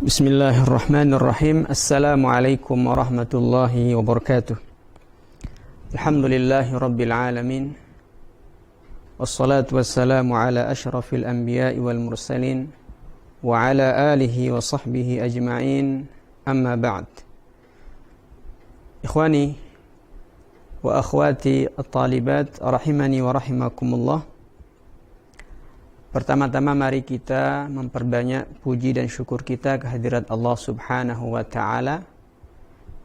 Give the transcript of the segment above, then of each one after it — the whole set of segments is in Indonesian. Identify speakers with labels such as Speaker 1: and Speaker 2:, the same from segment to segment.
Speaker 1: Bismillahirrahmanirrahim. Assalamualaikum warahmatullahi wabarakatuh. Alhamdulillahi rabbil alamin. Wassalatu wassalamu ala ashrafil anbiya'i wal mursalin wa ala alihi wa sahbihi ajma'in. Amma ba'd. Ikhwani wa akhwati at-talibat rahimani wa rahimakumullah. Pertama-tama mari kita memperbanyak puji dan syukur kita kehadirat Allah Subhanahu wa Ta'ala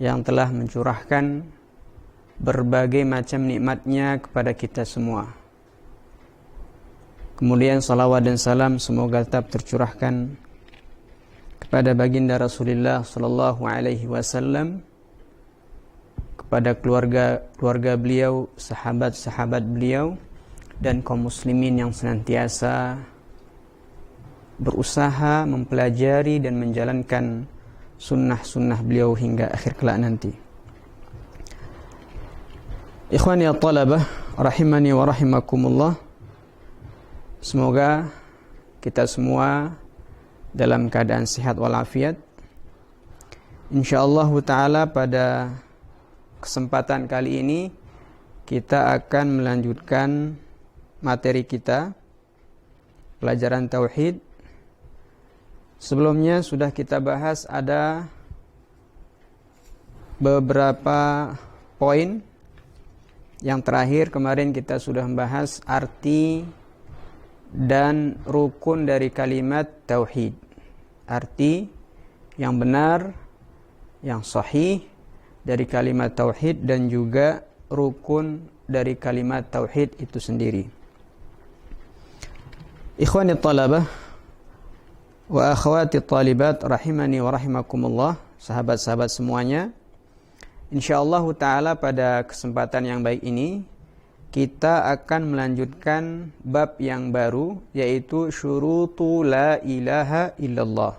Speaker 1: yang telah mencurahkan berbagai macam nikmatnya kepada kita semua. Kemudian salawat dan salam semoga tetap tercurahkan kepada baginda Rasulullah sallallahu alaihi wasallam, kepada keluarga beliau, sahabat-sahabat beliau, dan kaum muslimin yang senantiasa berusaha mempelajari dan menjalankan sunnah-sunnah beliau hingga akhir kelak nanti. Ikhwani at-talabah rahimani wa rahimakumullah. Semoga kita semua dalam keadaan sehat walafiat. Insyaallah ta'ala pada kesempatan kali ini kita akan melanjutkan materi kita, pelajaran tauhid. Sebelumnya sudah kita bahas ada beberapa poin. Yang terakhir kemarin kita sudah membahas arti dan rukun dari kalimat tauhid. Arti yang benar, yang sahih dari kalimat tauhid, dan juga rukun dari kalimat tauhid itu sendiri. Ikhwani talabah wa akhwati talibat rahimani wa rahimakumullah, sahabat-sahabat semuanya. Insyaallah ta'ala pada kesempatan yang baik ini kita akan melanjutkan bab yang baru, yaitu syurutu la ilaha illallah.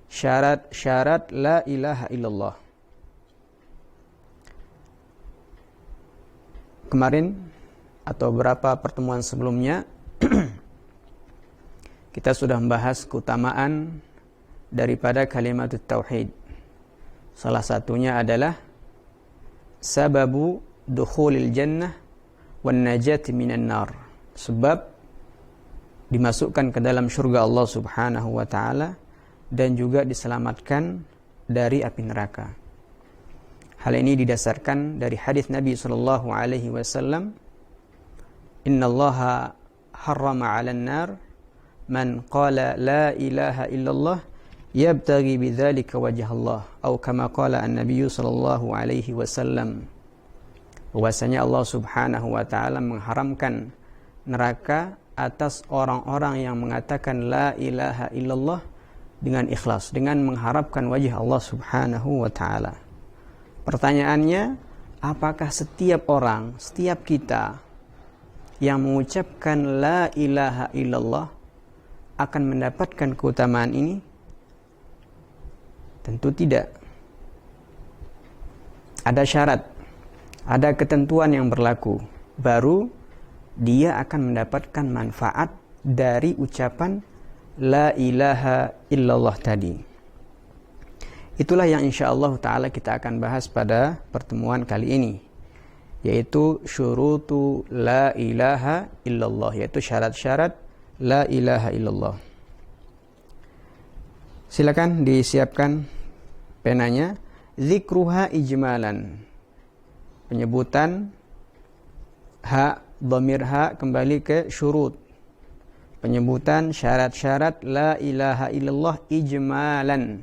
Speaker 1: Syarat-syarat la ilaha illallah. Kemarin atau beberapa pertemuan sebelumnya kita sudah membahas keutamaan daripada kalimat tauhid. Salah satunya adalah sababu dukhulil jannah wan najati minan nar. Sebab dimasukkan ke dalam surga Allah Subhanahu wa Ta'ala dan juga diselamatkan dari api neraka. Hal ini didasarkan dari hadis Nabi sallallahu alaihi wasallam, "Innallaha harrama 'alan nar man qala la ilaha illallah yabtaghi bidzalika wajh Allah," atau kama qala an-nabiy sallallahu alaihi wasallam. Bahwasanya Allah Subhanahu wa Ta'ala mengharamkan neraka atas orang-orang yang mengatakan la ilaha illallah dengan ikhlas, dengan mengharapkan wajah Allah Subhanahu wa Ta'ala. Pertanyaannya, apakah setiap orang, setiap kita yang mengucapkan la ilaha illallah akan mendapatkan keutamaan ini? Tentu tidak. Ada syarat, ada ketentuan yang berlaku, baru dia akan mendapatkan manfaat dari ucapan la ilaha illallah tadi. Itulah yang insyaallah ta'ala kita akan bahas pada pertemuan kali ini, yaitu syurutu la ilaha illallah, yaitu syarat-syarat la ilaha illallah. Silakan disiapkan penanya. Zikruha ijmalan. Penyebutan ha, dhamir ha kembali ke syurut. Penyebutan syarat-syarat la ilaha illallah ijmalan,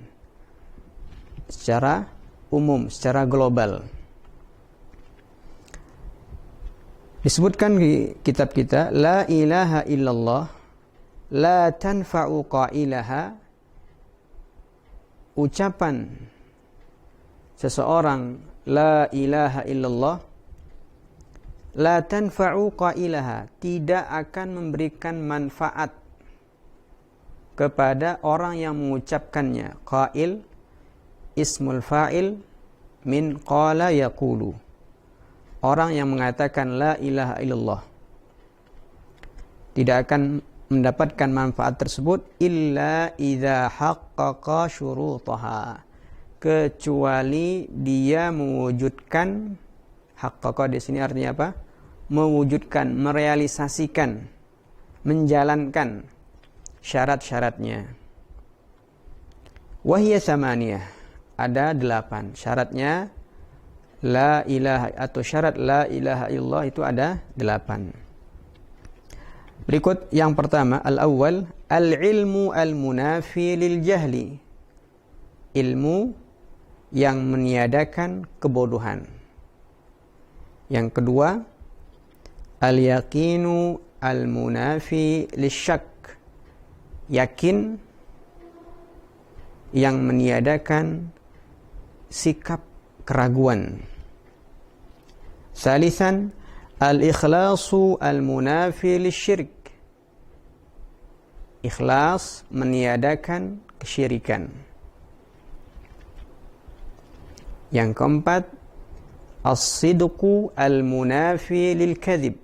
Speaker 1: secara umum, secara global. Disebutkan di kitab kita, la ilaha illallah la tanfa'u qailaha. Ucapan seseorang la ilaha illallah la tanfa'u qailaha, tidak akan memberikan manfaat kepada orang yang mengucapkannya. Qail ismul fa'il min qala yaqulu, orang yang mengatakan la ilaha illallah tidak akan mendapatkan manfaat tersebut illa idza haqqaqa syurutaha, kecuali dia mewujudkan. Haqqaqa di sini artinya apa? Mewujudkan, merealisasikan, menjalankan syarat-syaratnya. Wahiyya tsamaniyah, ada 8 syaratnya. La ilaha atau syarat la ilaha illallah itu ada 8. Berikut yang pertama, al-awwal al-ilmu al-munafi lil jahli, ilmu yang meniadakan kebodohan. Yang kedua, al-yaqinu al-munafi lisyak, yakin yang meniadakan sikap keraguan. Salisan al-ikhlasu al-munafi lisyirik, ikhlas meniadakan kesyirikan. Yang keempat, as-sidqu al-munafi lil kadhib,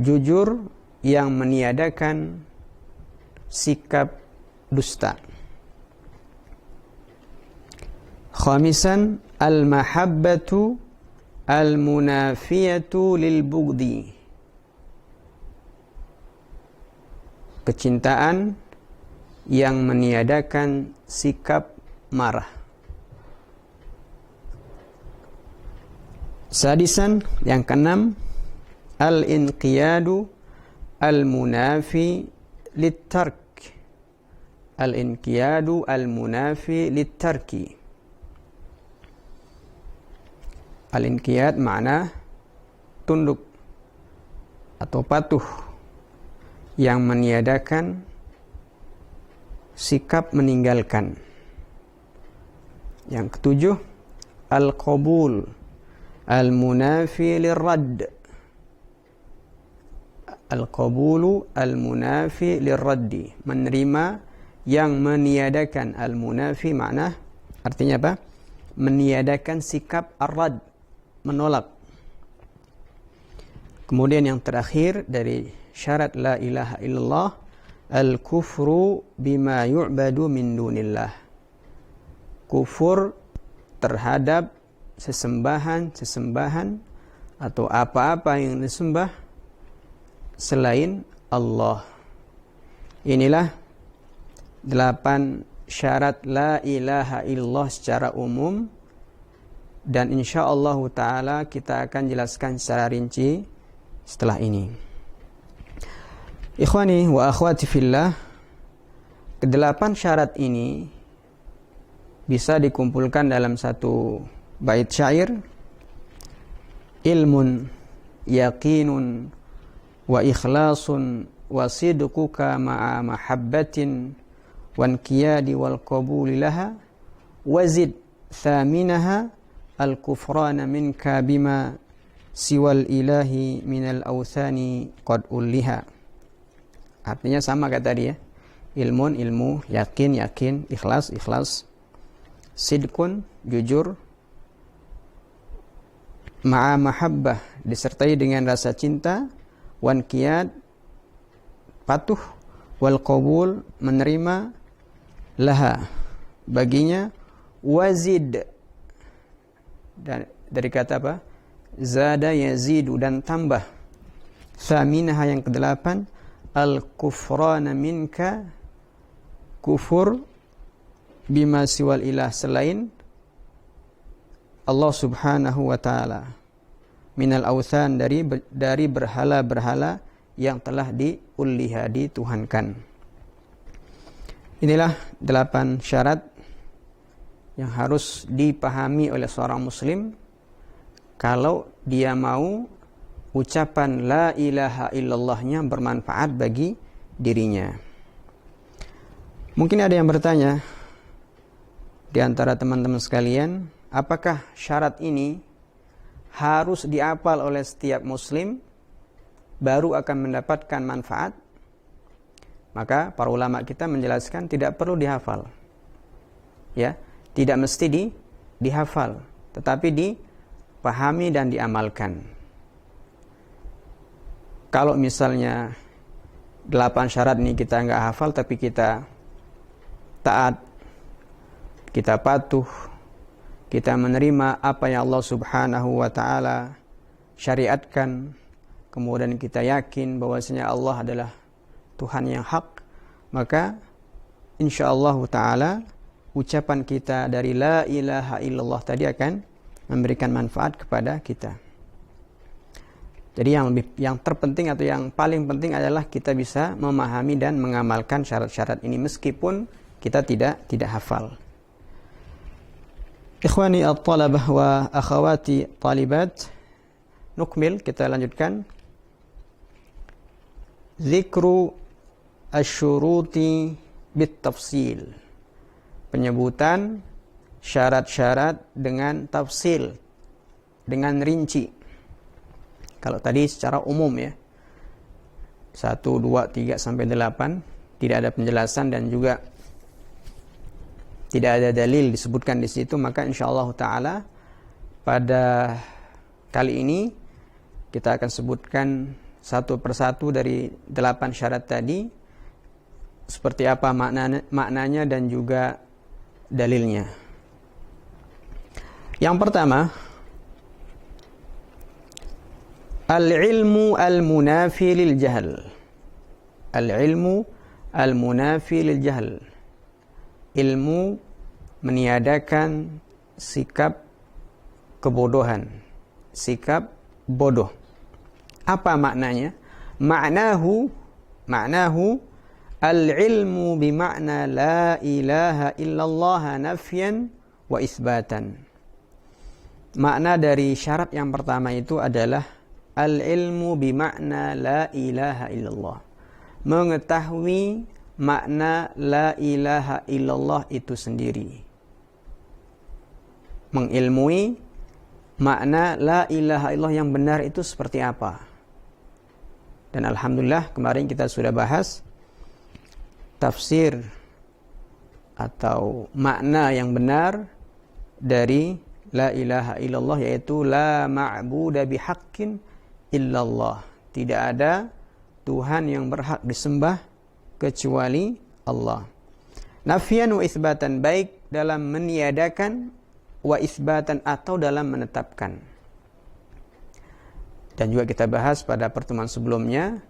Speaker 1: jujur yang meniadakan sikap dusta. Khamisan al-mahabbatu al-munafiyatu lil bugdi, kecintaan yang meniadakan sikap marah. Sadisan, yang keenam, al-inqiyadu al-munafi lit-tark, al-inqiyadu al-munafi lit-tarki. Al-inqiyad makna tunduk atau patuh, yang meniadakan sikap meninggalkan. Yang ketujuh, al-qabul al-munafi lirradd, al-qabulu al-munafi lirraddi, menerima yang meniadakan. Al-munafi makna artinya apa? Meniadakan sikap ar-radd, menolak. Kemudian yang terakhir dari syarat la ilaha illallah, al-kufru bima yu'badu min dunillah, kufur terhadap sesembahan atau apa-apa yang disembah selain Allah. Inilah 8 syarat la ilaha illallah secara umum, dan insyaallah ta'ala kita akan jelaskan secara rinci setelah ini. Ikhwani wa akhwati fillah, ke-8 syarat ini bisa dikumpulkan dalam satu bait syair: ilmun yaqinun wa ikhlasun wa sidquka ma'a mahabbatin wan qiyadi wal qabuli laha wazid thaminaha al-kufrana minka bima siwal ilahi minal awthani qad ulliha. Artinya sama kata dia, ilmun ilmu, yakin yakin, ikhlas ikhlas, sidqun jujur, ma'a mahabbah disertai dengan rasa cinta, wan qiyad patuh, wal qabul menerima, laha baginya, wazid dan dari kata apa? Zada yazidu, dan tambah, thaminaha yang ke-8, al-kufrana minka, kufur bima siwal ilah selain Allah subhanahu wa ta'ala, minal awthan dari berhala-berhala yang telah diulliha, dituhankan. Inilah 8 syarat yang harus dipahami oleh seorang muslim kalau dia mau ucapan la ilaha illallahnya bermanfaat bagi dirinya. Mungkin ada yang bertanya di antara teman-teman sekalian, apakah syarat ini harus dihafal oleh setiap muslim baru akan mendapatkan manfaat? Maka para ulama kita menjelaskan tidak perlu dihafal. Ya, tidak mesti dihafal, tetapi dipahami dan diamalkan. Kalau misalnya 8 syarat ini kita nggak hafal, tapi kita taat, kita patuh, kita menerima apa yang Allah Subhanahu wa ta'ala syariatkan, kemudian kita yakin bahwasanya Allah adalah Tuhan yang hak, maka insyaallah ta'ala ucapan kita dari la ilaha illallah tadi akan memberikan manfaat kepada kita. Jadi yang terpenting atau yang paling penting adalah kita bisa memahami dan mengamalkan syarat-syarat ini meskipun kita tidak hafal. Ikhwani at-talabah wa akhawati talibat, nukmil, kita lanjutkan. Zikru asy-syuruti bit-tafsil. Penyebutan syarat-syarat dengan tafsil, dengan rinci. Kalau tadi secara umum ya, 1, 2, 3 sampai 8 tidak ada penjelasan dan juga tidak ada dalil disebutkan di situ, maka insyaallah ta'ala pada kali ini kita akan sebutkan satu persatu dari 8 syarat tadi, seperti apa maknanya dan juga dalilnya. Yang pertama, al-ilmu al-munafi lil jahl. Al-ilmu al-munafi lil jahl. Ilmu meniadakan sikap kebodohan, sikap bodoh. Apa maknanya? Ma'nahu al-ilmu bima'na la ilaha illallah nafyan wa isbatan. Makna dari syarat yang pertama itu adalah al-ilmu bima'na la ilaha illallah. Mengetahui makna la ilaha illallah itu sendiri. Mengilmui makna la ilaha illallah yang benar itu seperti apa. Dan alhamdulillah kemarin kita sudah bahas tafsir atau makna yang benar dari la ilaha illallah, yaitu la ma'buda bihaqqin illallah. Tidak ada Tuhan yang berhak disembah kecuali Allah. Nafyan wa isbatan, baik dalam meniadakan, wa isbatan atau dalam menetapkan. Dan juga kita bahas pada pertemuan sebelumnya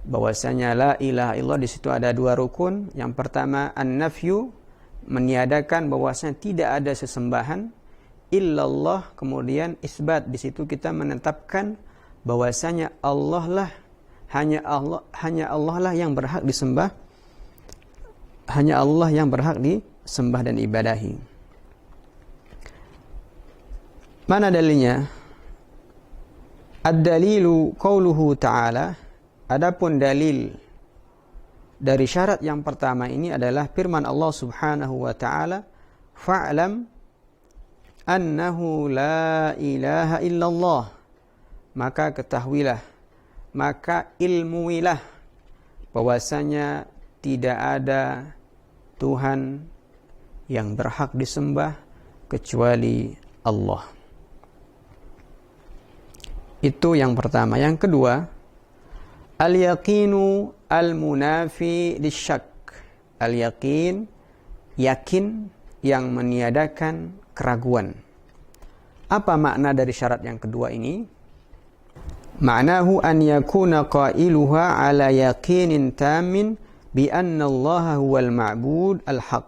Speaker 1: bahwasanya la ilaha illallah di situ ada 2 rukun. Yang pertama an-nafyu, meniadakan bahwasanya tidak ada sesembahan illallah. Kemudian isbat, di situ kita menetapkan bahwasanya Allah lah, hanya Allah lah yang berhak disembah, hanya Allah yang berhak disembah dan ibadahi. Mana dalilnya? Ad-dalilu qauluhu ta'ala. Adapun dalil dari syarat yang pertama ini adalah firman Allah Subhanahu wa ta'ala, fa'lam annahu la ilaha illallah. Maka ketahuilah, maka ilmuilah bahwasanya tidak ada Tuhan yang berhak disembah kecuali Allah. Itu yang pertama. Yang kedua, al-yaqinu al-munafi lisyak. Al-yaqin, yakin yang meniadakan keraguan. Apa makna dari syarat yang kedua ini? Ma'nahu an yakuna qailuha ala yaqinin tamin bi anna Allah huwal ma'bud al-haq.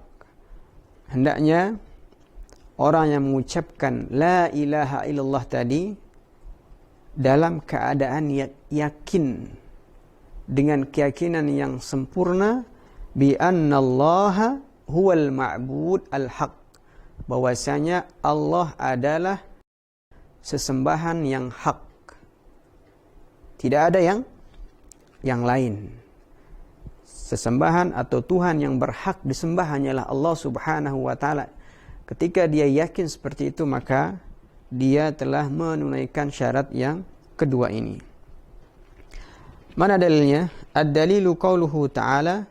Speaker 1: Hendaknya orang yang mengucapkan la ilaha illallah tadi dalam keadaan yakin, dengan keyakinan yang sempurna, bi anna Allah huwal ma'bud al-haq, bahwasanya Allah adalah sesembahan yang hak. Tidak ada yang lain. Sesembahan atau Tuhan yang berhak disembah hanyalah Allah Subhanahu wa ta'ala. Ketika dia yakin seperti itu, maka dia telah menunaikan syarat yang kedua ini. Mana dalilnya? Ad-dalilu qauluhu ta'ala,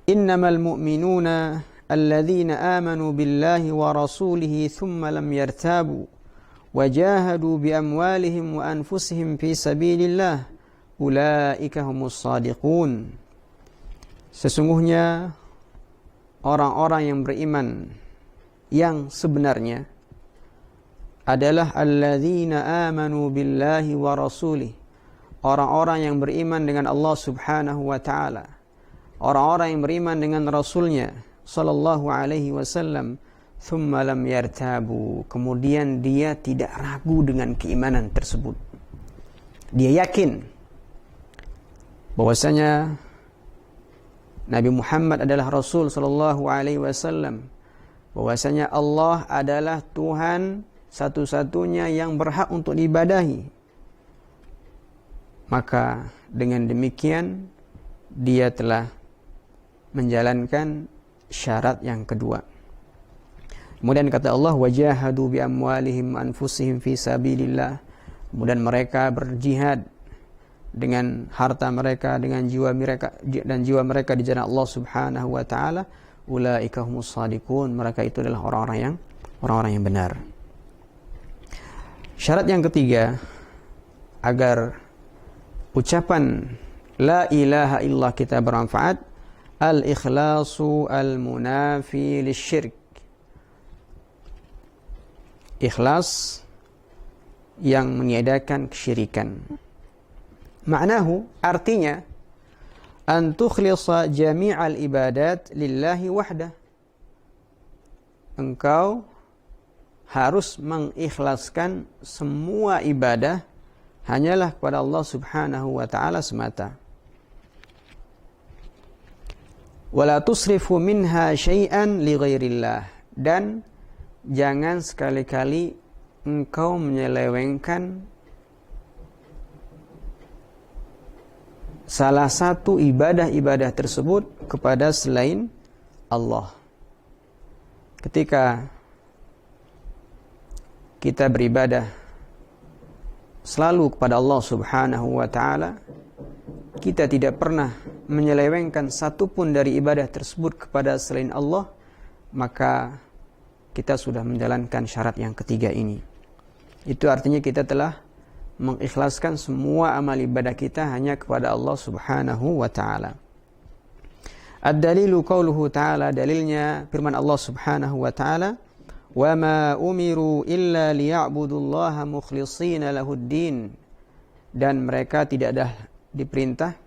Speaker 1: innamal mu'minuna alladzina amanu billahi wa rasulihi thumma lam yartabu wajahadu bi amwalihim wa anfusihim fi sabilillah ulaika humus shadiqun. Sesungguhnya orang-orang yang beriman yang sebenarnya adalah alladzina amanu billahi wa rasulih, orang-orang yang beriman dengan Allah Subhanahu wa taala, orang-orang yang beriman dengan Rasulnya sallallahu alaihi wasallam, thumma lam yartabu, kemudian dia tidak ragu dengan keimanan tersebut. Dia yakin bahwasanya Nabi Muhammad adalah Rasul sallallahu alaihi wasallam, bahwasanya Allah adalah Tuhan satu-satunya yang berhak untuk diibadahi. Maka dengan demikian dia telah menjalankan syarat yang kedua. Kemudian kata Allah, wajahadu bi amwalihim anfusihim fi sabilillah. Kemudian mereka berjihad dengan harta mereka, dengan jiwa mereka di jalan Allah Subhanahu wa taala. Ulaika humus shadiqun, mereka itu adalah orang-orang yang benar. Syarat yang ketiga agar ucapan la ilaha illallah kita bermanfaat, al-ikhlasu al-munafi lisyirk. Ikhlas yang meniadakan kesyirikan. Ma'nahu, artinya an tukhlisa jami'al ibadat lillahi wahdah. Engkau harus mengikhlaskan semua ibadah hanyalah kepada Allah Subhanahu wa taala semata. Wala tusrifu minha syai'an li ghairillah, dan jangan sekali-kali engkau menyelewengkan salah satu ibadah-ibadah tersebut kepada selain Allah. Ketika kita beribadah selalu kepada Allah Subhanahu wa taala, kita tidak pernah menyelewengkan satupun dari ibadah tersebut kepada selain Allah, maka kita sudah menjalankan syarat yang ketiga ini. Itu artinya kita telah mengikhlaskan semua amal ibadah kita hanya kepada Allah Subhanahu wa taala. Ad-dalilu qauluhu ta'ala, dalilnya firman Allah Subhanahu wa taala, wa ma umiru illa liya'budullaha mukhlishina lahuddin, dan mereka tidak ada diperintah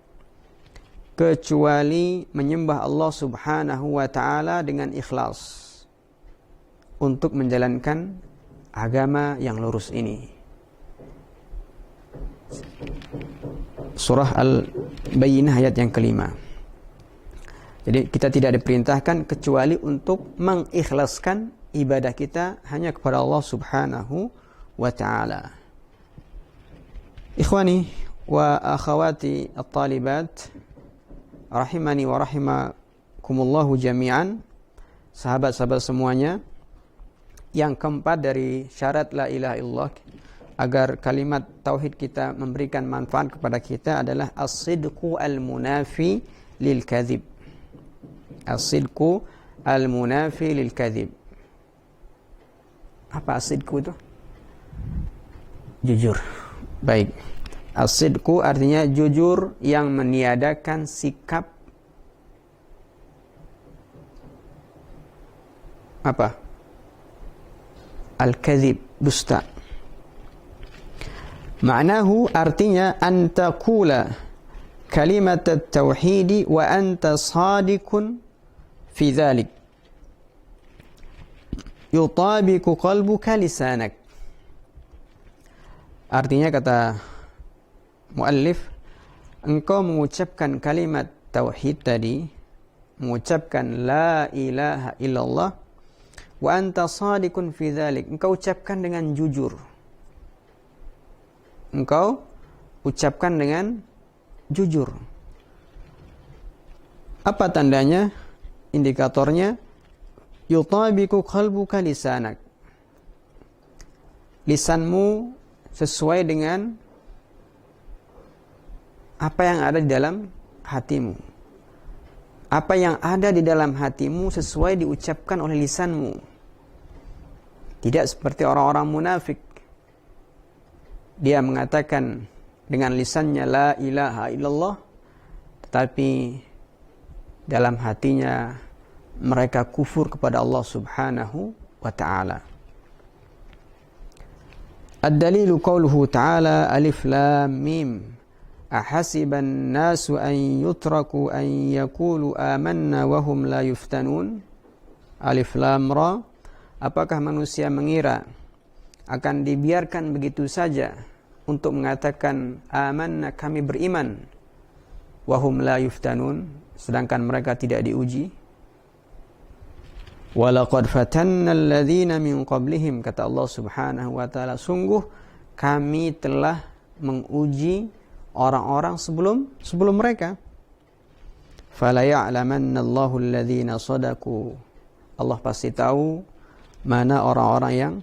Speaker 1: kecuali menyembah Allah Subhanahu wa taala dengan ikhlas untuk menjalankan agama yang lurus ini. Surah Al-Bayyinah ayat yang kelima. Jadi kita tidak diperintahkan kecuali untuk mengikhlaskan ibadah kita hanya kepada Allah Subhanahu wa ta'ala. Ikhwani wa akhawati at-talibat, rahimani wa rahimakumullahu jami'an, sahabat-sahabat semuanya, yang keempat dari syarat la ilaha illallah agar kalimat tauhid kita memberikan manfaat kepada kita adalah as-sidqu al-munafi lil kadhib. As-sidqu al-munafi lil kadhib. Apa as-sidqu itu? Jujur. Baik. As-sidqu artinya jujur yang meniadakan sikap apa? Al-kadhib, dusta. Ma'nahu artinya an taqula kalimat at-tauhid wa anta sadiqun fi dhalik yutabiqu qalbuka lisanak. Artinya kata muallif, engkau mengucapkan kalimat tauhid tadi, mengucapkan la ilaha illallah, wa anta sadiqun fi dhalik, engkau ucapkan dengan jujur. Engkau ucapkan dengan jujur. Apa tandanya? Indikatornya yutabiqu qalbuka lisanak. Lisanmu sesuai dengan apa yang ada di dalam hatimu. Apa yang ada di dalam hatimu sesuai diucapkan oleh lisanmu. Tidak seperti orang-orang munafik. Dia mengatakan dengan lisannya la ilaha illallah, tetapi dalam hatinya mereka kufur kepada Allah Subhanahu wa ta'ala. Ad-dalilu qauluhu ta'ala alif lam mim ahasiban nasu an yutraku an yaqulu amanna wa hum la yuftanun. Alif lam ra, apakah manusia mengira akan dibiarkan begitu saja untuk mengatakan amanna, kami beriman, wa hum la yuftanun, sedangkan mereka tidak diuji. Walaqad fatanna alladhina min qablihim, kata Allah Subhanahu wa ta'ala, sungguh kami telah menguji orang-orang sebelum mereka. Fala ya'lamanna Allahu alladhina shadaku, Allah pasti tahu mana orang-orang yang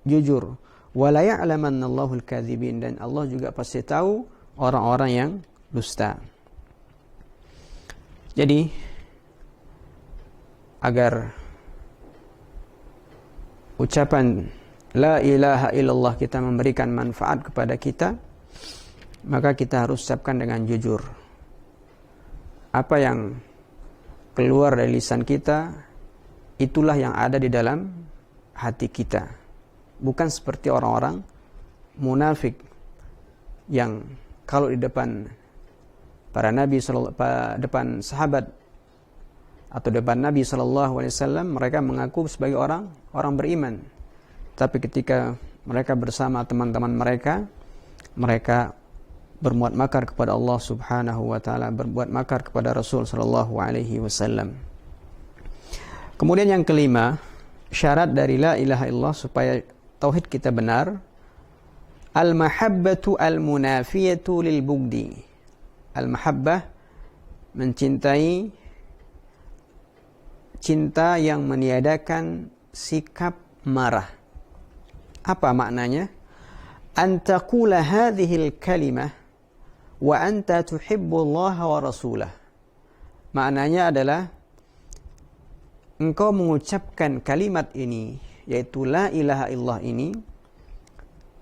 Speaker 1: jujur. Wala ya'lamanna Allahu al-kadzibin, dan Allah juga pasti tahu orang-orang yang dusta. Jadi agar ucapan la ilaha illallah kita memberikan manfaat kepada kita, maka kita harus ucapkan dengan jujur. Apa yang keluar dari lisan kita, itulah yang ada di dalam hati kita. Bukan seperti orang-orang munafik yang kalau di depan para nabi, depan sahabat atau depan Nabi SAW, mereka mengaku sebagai orang beriman. Tapi ketika mereka bersama teman-teman mereka, mereka berbuat makar kepada Allah Subhanahu wa ta'ala, berbuat makar kepada Rasul SAW. Kemudian yang kelima, syarat dari la ilaha illallah supaya tauhid kita benar, al-mahabbatu al-munafiyatu lil bugdi. Al-mahabbah, mencintai, cinta yang meniadakan sikap marah. Apa maknanya? An taqula hadhil kalimah wa anta tuhibbullaha wa rasulah. Maknanya adalah engkau mengucapkan kalimat ini, yaitu la ilaha illallah ini,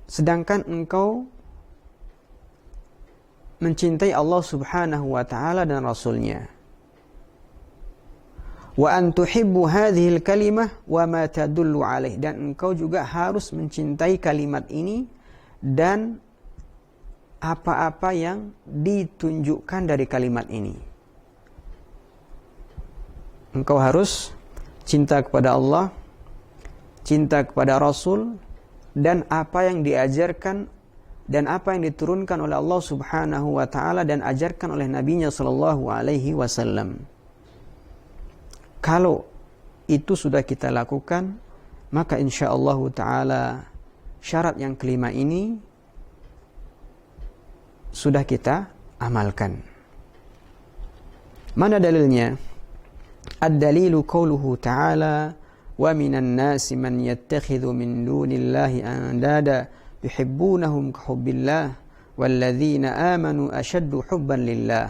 Speaker 1: sedangkan engkau mencintai Allah Subhanahu wa ta'ala dan Rasulnya. Wa an tuhibbu hadhil kalimah wa ma tadullu alaih, dan engkau juga harus mencintai kalimat ini dan apa-apa yang ditunjukkan dari kalimat ini. Engkau harus cinta kepada Allah, cinta kepada Rasul, dan apa yang diajarkan dan apa yang diturunkan oleh Allah Subhanahu wa ta'ala dan ajarkan oleh Nabi-Nya sallallahu alaihi wasallam. Kalau itu sudah kita lakukan, maka insyaallah ta'ala syarat yang kelima ini sudah kita amalkan. Mana dalilnya? Ad-dalilu qauluhu ta'ala wa minan nasi man yattakhidhu min dunillahi andada yuhibbunahum ka hubbillah walladzina amanu ashaddu hubban lillah.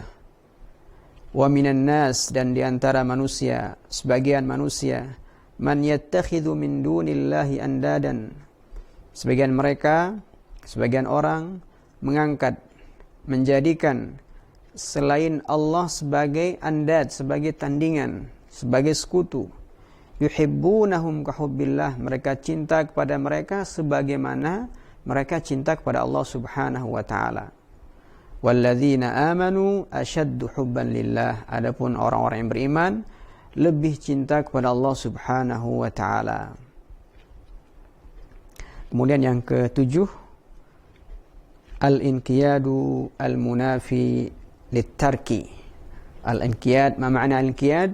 Speaker 1: Wa minan nas, dan diantara manusia, sebagian manusia, man yattakhidhu min dunillahi andadan, sebagian mereka, sebagian orang mengangkat, menjadikan selain Allah sebagai andad, sebagai tandingan, sebagai sekutu. Yuhibbunahum ka hubbillah, mereka cinta kepada mereka sebagaimana mereka cinta kepada Allah Subhanahu wa ta'ala. Walladzina amanu ashaddu hubban lillah, adapun orang-orang yang beriman lebih cinta kepada Allah Subhanahu wa ta'ala. Kemudian yang ketujuh, al-inqiyadu al-munafi litarki. Al-inqiyad, ma makna al-inqiyad?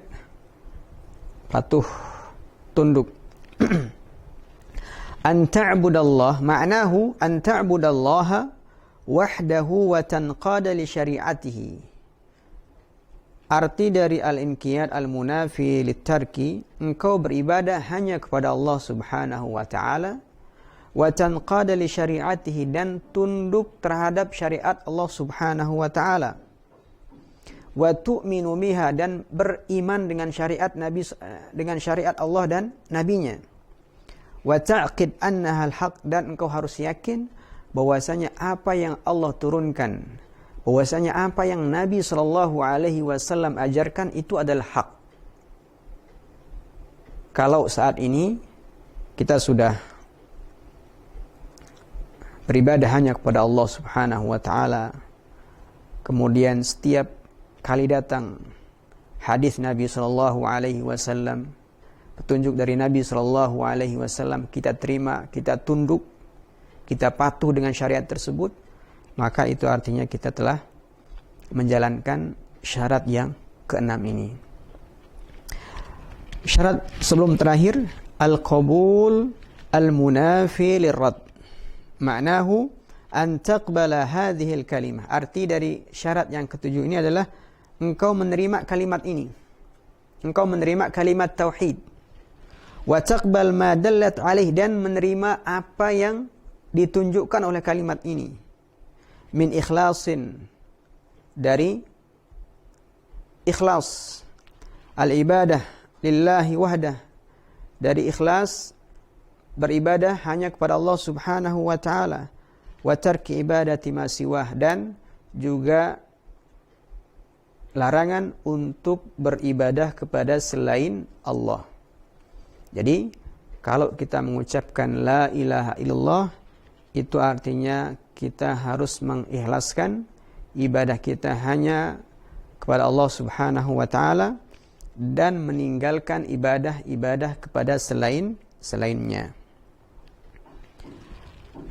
Speaker 1: Patuh, tunduk. An ta'budallah, ma'nahu an ta'budallaha wahdahu wa tanqada li syari'atihi. Arti dari al-inqiyad al-munafi litarki, engkau beribadah hanya kepada Allah Subhanahu wa ta'ala, wa tanqada li syari'atihi, dan tunduk terhadap syariat Allah Subhanahu wa ta'ala, wa tu'minu biha, dan beriman dengan syariat Nabi, dengan syariat Allah dan nabinya, wa ta'qid annaha al-haq, dan engkau harus yakin bahwasanya apa yang Allah turunkan, bahwasanya apa yang Nabi SAW ajarkan itu adalah hak. Kalau saat ini kita sudah beribadah hanya kepada Allah Subhanahu wa taala, kemudian setiap kali datang hadis Nabi SAW, petunjuk dari Nabi SAW, kita terima, kita tunduk, kita patuh dengan syariat tersebut, maka itu artinya kita telah menjalankan syarat yang keenam ini. Syarat sebelum terakhir, al-qabul al-munafi lirrad. Ma'nahu an taqbala hadhihi al-kalimah. Arti dari syarat yang ketujuh ini adalah engkau menerima kalimat ini. Engkau menerima kalimat tauhid. Wa taqbal ma dallat alaih, dan menerima apa yang ditunjukkan oleh kalimat ini. Min ikhlasin, dari ikhlas, al-ibadah lillahi wahdah, dari ikhlas beribadah hanya kepada Allah Subhanahu wa taala, wa tarki ibadati ma siwah, dan juga larangan untuk beribadah kepada selain Allah. Jadi kalau kita mengucapkan la ilaha illallah, itu artinya kita harus mengikhlaskan ibadah kita hanya kepada Allah Subhanahu wa taala dan meninggalkan ibadah-ibadah kepada selainnya.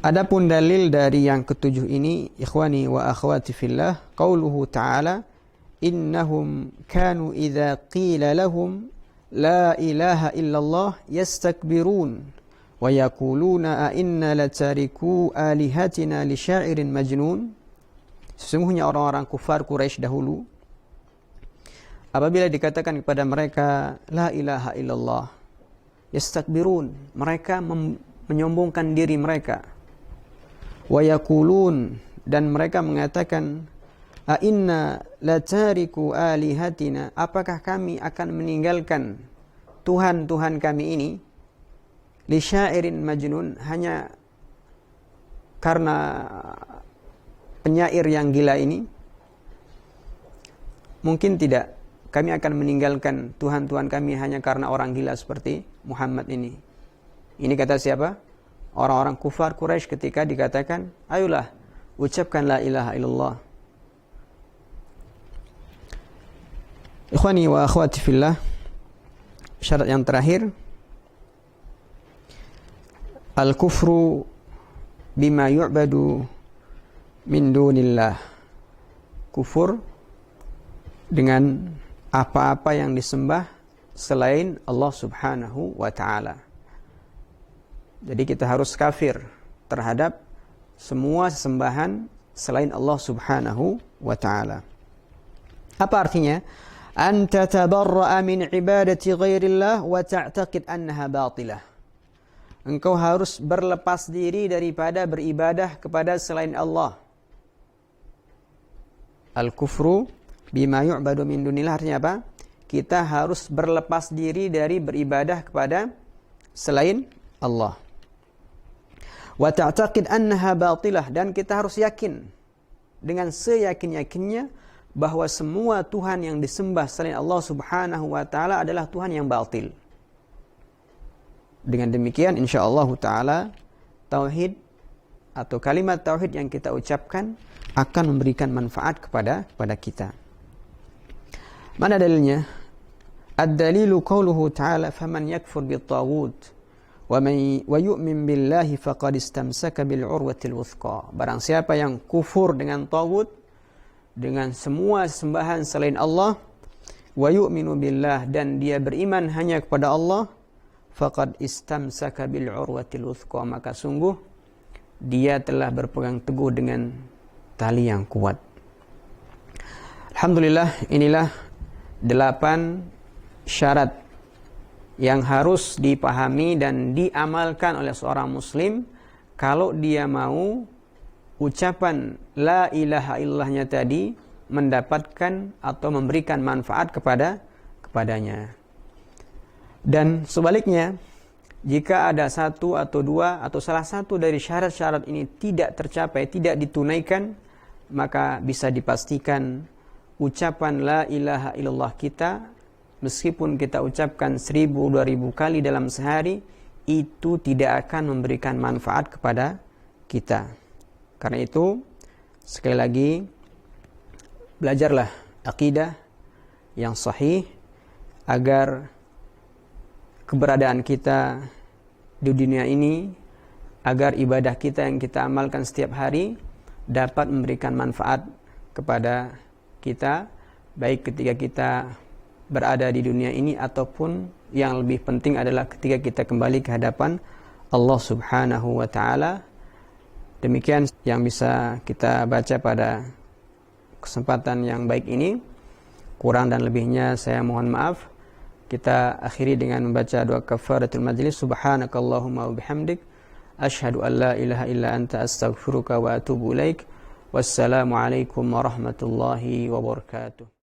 Speaker 1: Adapun dalil dari yang ketujuh ini, ikhwani wa akhwati fillah, qauluhu ta'ala, innahum kanu idza qila lahum la ilaha illallah yastakbirun wa yaquluna a inna latariku alihatina li syairin majnun. Sesungguhnya orang-orang kufar Quraisy dahulu, apabila dikatakan kepada mereka la ilaha illallah, yastakbirun, mereka menyombongkan diri mereka. Wa yaqulun, dan mereka mengatakan, a inna latariku alihatina, apakah kami akan meninggalkan Tuhan-Tuhan kami ini li syairin majnun, hanya karena penyair yang gila ini? Mungkin tidak. Kami akan meninggalkan Tuhan-Tuhan kami hanya karena orang gila seperti Muhammad ini. Ini kata siapa? Orang-orang kufar Quraisy ketika dikatakan, ayolah ucapkan la ilaha illallah. Ikhwani wa akhwati fillah, syarat yang terakhir, al-kufru bima yu'badu min dunillah. Kufur dengan apa-apa yang disembah selain Allah Subhanahu wa ta'ala. Jadi kita harus kafir terhadap semua sesembahan selain Allah Subhanahu wa ta'ala. Apa artinya? An tatabarra'a min ibadati ghairillah wa ta'taqid annaha batilah. Engkau harus berlepas diri daripada beribadah kepada selain Allah. Al-kufru bima yu'badu min dunillah, artinya apa? Kita harus berlepas diri dari beribadah kepada selain Allah. Wa ta'taqid annaha batilah, dan kita harus yakin dengan seyakin-yakinnya bahwa semua Tuhan yang disembah selain Allah Subhanahu wa taala adalah Tuhan yang batil. Dengan demikian insyaallah taala tauhid atau kalimat tauhid yang kita ucapkan akan memberikan manfaat kepada kita. Mana dalilnya? Ad-dalilu qauluhu ta'ala, faman yakfur bit-taghut wa yu'min billahi faqad istamsaka bil urwatil wuthqa. Barang siapa yang kufur dengan taghut, dengan semua sembahan selain Allah, wa yu'minu billah, dan dia beriman hanya kepada Allah, faqad istamsaka bil urwatil wuthqa, maka sungguh dia telah berpegang teguh dengan tali yang kuat. Alhamdulillah, inilah 8 syarat yang harus dipahami dan diamalkan oleh seorang muslim kalau dia mau ucapan la ilaha illallahnya tadi mendapatkan atau memberikan manfaat kepadanya. Dan sebaliknya, Jika ada satu atau dua atau salah satu dari syarat-syarat ini tidak tercapai, tidak ditunaikan, maka bisa dipastikan ucapan la ilaha illallah kita, meskipun kita ucapkan 1000-2000 kali dalam sehari, itu tidak akan memberikan manfaat kepada kita. Karena itu, sekali lagi, belajarlah akidah yang sahih agar keberadaan kita di dunia ini, agar ibadah kita yang kita amalkan setiap hari dapat memberikan manfaat kepada kita, baik ketika kita berada di dunia ini ataupun yang lebih penting adalah ketika kita kembali ke hadapan Allah Subhanahu wa taala. Demikian yang bisa kita baca pada kesempatan yang baik ini. Kurang dan lebihnya saya mohon maaf. Kita akhiri dengan membaca doa kafaratul majlis. Subhanakallahumma wa bihamdik, asyhadu an la ilaha illa anta, astaghfiruka wa atubu ilaik. Wassalamu alaikum warahmatullahi wabarakatuh.